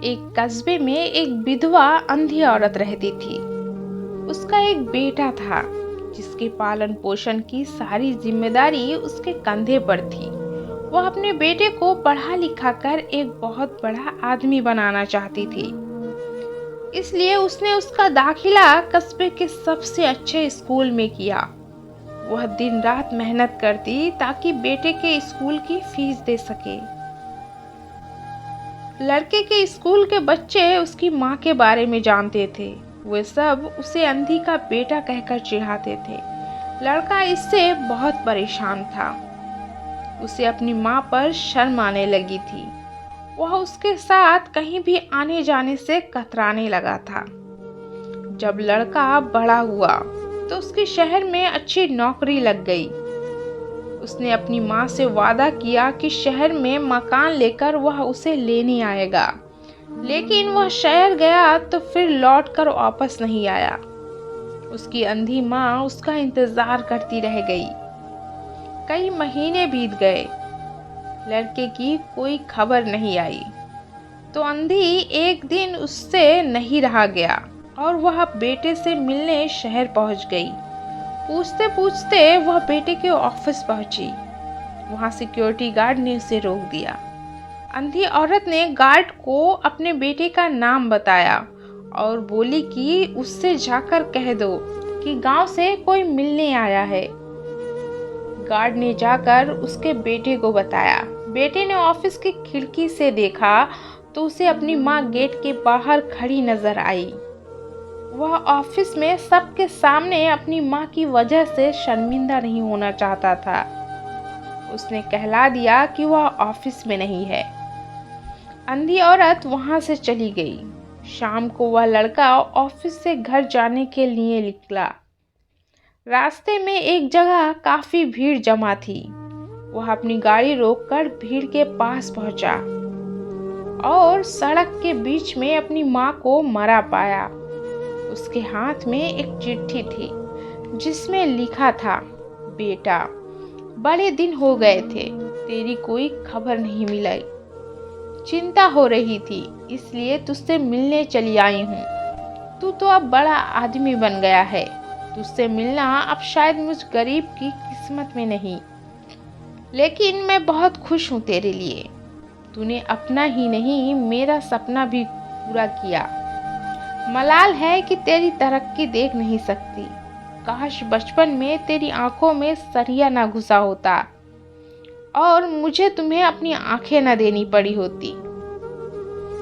एक कस्बे में एक विधवा अंधी औरत रहती थी। उसका एक बेटा था जिसके पालन पोषण की सारी जिम्मेदारी उसके कंधे पर थी। वह अपने बेटे को पढ़ा लिखा कर एक बहुत बड़ा आदमी बनाना चाहती थी। इसलिए उसने उसका दाखिला कस्बे के सबसे अच्छे स्कूल में किया। वह दिन रात मेहनत करती ताकि बेटे के स्कूल की फीस दे सके। लड़के के स्कूल के बच्चे उसकी माँ के बारे में जानते थे। वे सब उसे अंधी का बेटा कहकर चिढ़ाते थे। लड़का इससे बहुत परेशान था। उसे अपनी माँ पर शर्म आने लगी थी। वह उसके साथ कहीं भी आने जाने से कतराने लगा था। जब लड़का बड़ा हुआ तो उसके शहर में अच्छी नौकरी लग गई। उसने अपनी माँ से वादा किया कि शहर में मकान लेकर वह उसे लेने आएगा, लेकिन वह शहर गया तो फिर लौटकर वापस नहीं आया। उसकी अंधी माँ उसका इंतजार करती रह गई। कई महीने बीत गए, लड़के की कोई खबर नहीं आई। तो अंधी एक दिन उससे नहीं रहा गया और वह बेटे से मिलने शहर पहुंच गई। पूछते पूछते वह बेटे के ऑफिस पहुंची। वहां सिक्योरिटी गार्ड ने उसे रोक दिया। अंधी औरत ने गार्ड को अपने बेटे का नाम बताया और बोली कि उससे जाकर कह दो कि गांव से कोई मिलने आया है। गार्ड ने जाकर उसके बेटे को बताया। बेटे ने ऑफिस की खिड़की से देखा तो उसे अपनी माँ गेट के बाहर खड़ी नजर आई। वह ऑफिस में सबके सामने अपनी माँ की वजह से शर्मिंदा नहीं होना चाहता था। उसने कहला दिया कि वह ऑफिस में नहीं है। अंधी औरत वहां से चली गई। शाम को वह लड़का ऑफिस से घर जाने के लिए निकला। रास्ते में एक जगह काफी भीड़ जमा थी। वह अपनी गाड़ी रोककर भीड़ के पास पहुंचा और सड़क के बीच में अपनी माँ को मरा पाया। उसके हाथ में एक चिट्ठी थी जिसमें लिखा था, बेटा, बड़े दिन हो गए थे, तेरी कोई खबर नहीं मिलाई। चिंता हो रही थी, इसलिए तुझसे मिलने चली आई हूँ। तू तो अब बड़ा आदमी बन गया है। तुझसे मिलना अब शायद मुझ गरीब की किस्मत में नहीं, लेकिन मैं बहुत खुश हूँ तेरे लिए। तूने अपना ही नहीं मेरा सपना भी पूरा किया। मलाल है कि तेरी तरक्की देख नहीं सकती। काश बचपन में तेरी आंखों में सरिया ना घुसा होता और मुझे तुम्हें अपनी आंखें न देनी पड़ी होती,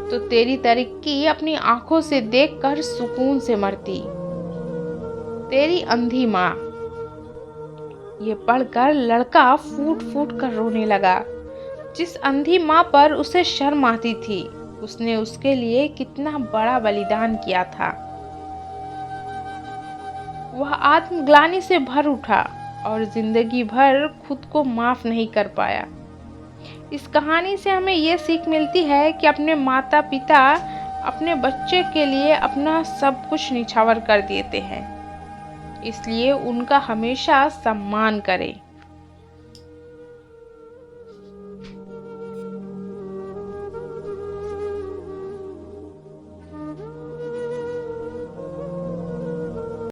तो तेरी तरक्की अपनी आंखों से देखकर सुकून से मरती। तेरी अंधी माँ। ये पढ़कर लड़का फूट फूट कर रोने लगा। जिस अंधी माँ पर उसे शर्म आती थी, उसने उसके लिए कितना बड़ा बलिदान किया था। वह आत्मग्लानि से भर उठा और जिंदगी भर खुद को माफ नहीं कर पाया। इस कहानी से हमें ये सीख मिलती है कि अपने माता पिता अपने बच्चे के लिए अपना सब कुछ निछावर कर देते हैं, इसलिए उनका हमेशा सम्मान करें।